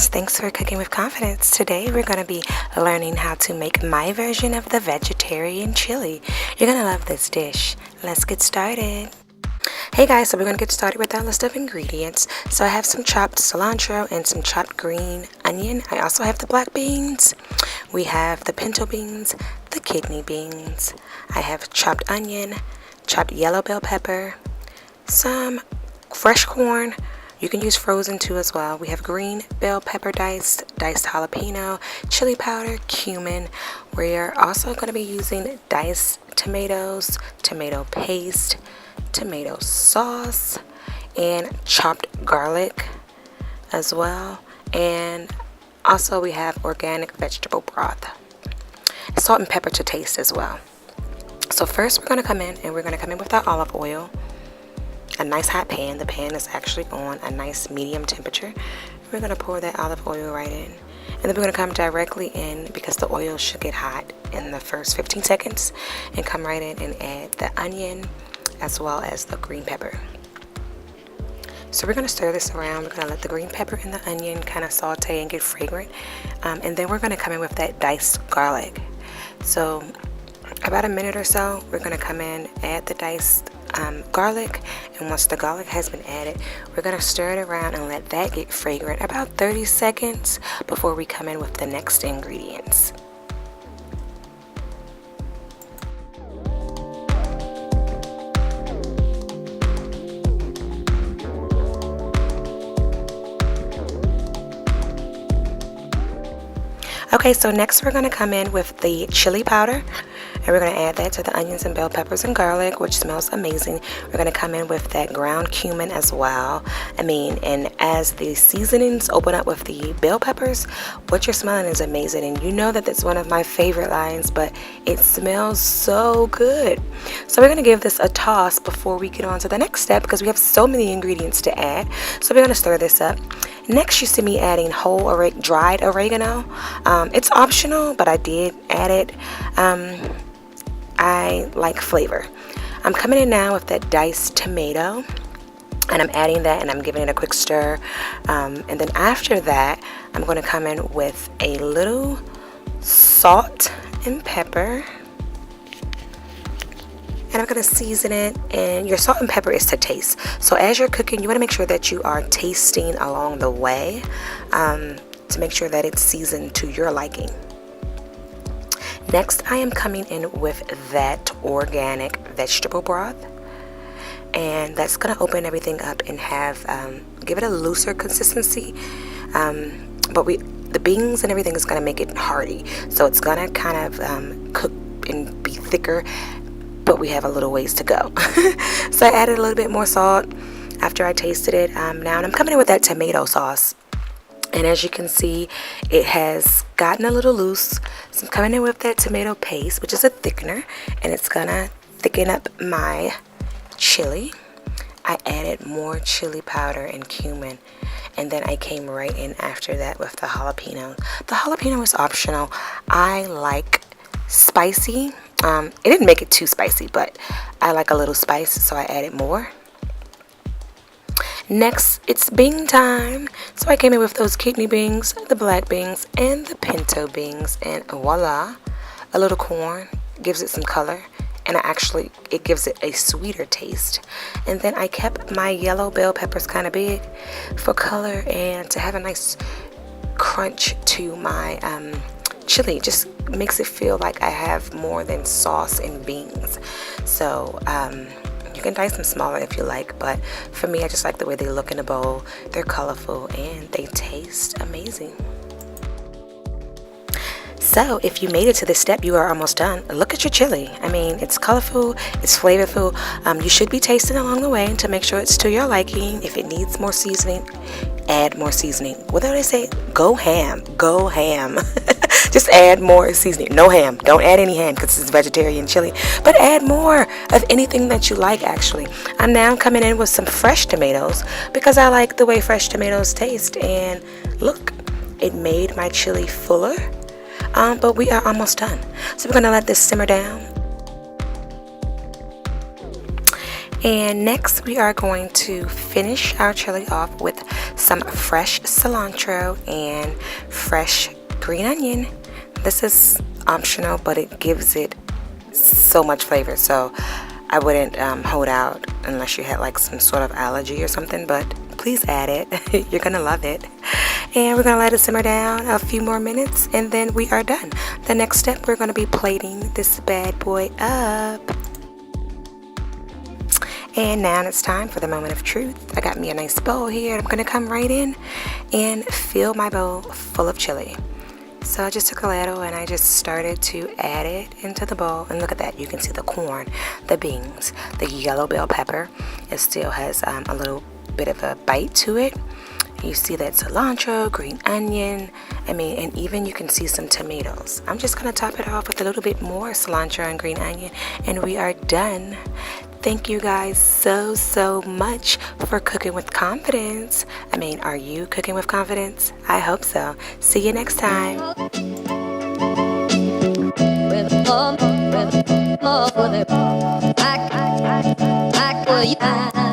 guys, thanks for cooking with confidence. Today we're going to be learning how to make my version of the vegetarian chili. You're going to love this dish. Let's get started. Hey guys, so we're going to get started with our list of ingredients. So I have some chopped cilantro and some chopped green onion. I also have the black beans. We have the pinto beans, the kidney beans. I have chopped onion, chopped yellow bell pepper, some fresh corn. You can use frozen too as well. We have green bell pepper diced jalapeno, chili powder, cumin. We're also going to be using diced tomatoes, tomato paste, tomato sauce, and chopped garlic as well. And also we have organic vegetable broth. Salt and pepper to taste as well. So first we're going to come in with our olive oil. A nice hot pan. The pan is actually on a nice medium temperature. We're going to pour that olive oil right in. And then we're going to come directly in, because the oil should get hot in the first 15 seconds, and come right in and add the onion as well as the green pepper. So we're going to stir this around. We're going to let the green pepper and the onion kind of saute and get fragrant. And then we're going to come in with that diced garlic. So about a minute or so, we're going to come in, add the diced garlic, and once the garlic has been added, we're going to stir it around and let that get fragrant about 30 seconds before we come in with the next ingredients. Okay, so next we're going to come in with the chili powder, and we're going to add that to the onions and bell peppers and garlic, which smells amazing. We're going to come in with that ground cumin as well. And as the seasonings open up with the bell peppers, what you're smelling is amazing. And you know that that's one of my favorite lines, but it smells so good. So we're going to give this a toss before we get on to the next step, because we have so many ingredients to add. So we're going to stir this up. Next, you see me adding whole dried oregano. It's optional, but I did add it. I like flavor. I'm coming in now with that diced tomato, and I'm adding that, and I'm giving it a quick stir. And then after that, I'm going to come in with a little salt and pepper. And I'm going to season it, and your salt and pepper is to taste. So as you're cooking, you want to make sure that you are tasting along the way to make sure that it's seasoned to your liking. Next, I am coming in with that organic vegetable broth, and that's going to open everything up and give it a looser consistency. But the beans and everything is going to make it hearty, so it's going to kind of cook and be thicker. But we have a little ways to go. So I added a little bit more salt after I tasted it. Now, and I'm coming in with that tomato sauce. And as you can see, it has gotten a little loose. So I'm coming in with that tomato paste, which is a thickener. And it's going to thicken up my chili. I added more chili powder and cumin. And then I came right in after that with the jalapeno. The jalapeno is optional. I like spicy. It didn't make it too spicy, but I like a little spice, so I added more. Next, it's bean time. So I came in with those kidney beans, the black beans, and the pinto beans, and voila, a little corn gives it some color, and it gives it a sweeter taste. And then I kept my yellow bell peppers kind of big for color and to have a nice crunch to my chili. Just makes it feel like I have more than sauce and beans. So you can dice them smaller if you like, but for me, I just like the way they look in a bowl. They're colorful and they taste amazing. So if you made it to this step, you are almost done. Look at your chili. I mean, it's colorful, it's flavorful. You should be tasting along the way to make sure it's to your liking. If it needs more seasoning, add more seasoning. What do they say? Go ham. Go ham. Just add more seasoning. No ham. Don't add any ham because it's vegetarian chili. But add more of anything that you like, actually. I'm now coming in with some fresh tomatoes because I like the way fresh tomatoes taste. And look, it made my chili fuller. But we are almost done. So we're going to let this simmer down. And next we are going to finish our chili off with some fresh cilantro, and fresh green onion. This is optional, but it gives it so much flavor, so I wouldn't hold out unless you had like some sort of allergy or something, but please add it. You're gonna love it. And we're gonna let it simmer down a few more minutes, and then we are done. The next step, we're gonna be plating this bad boy up. And now it's time for the moment of truth. I got me a nice bowl here. I'm gonna come right in and fill my bowl full of chili. So I just took a ladle and I just started to add it into the bowl. And look at that, you can see the corn, the beans, the yellow bell pepper. It still has a little bit of a bite to it. You see that cilantro, green onion, and even you can see some tomatoes. I'm just gonna top it off with a little bit more cilantro and green onion, and we are done. Thank you guys so much for cooking with confidence. Are you cooking with confidence? I hope so. See you next time. With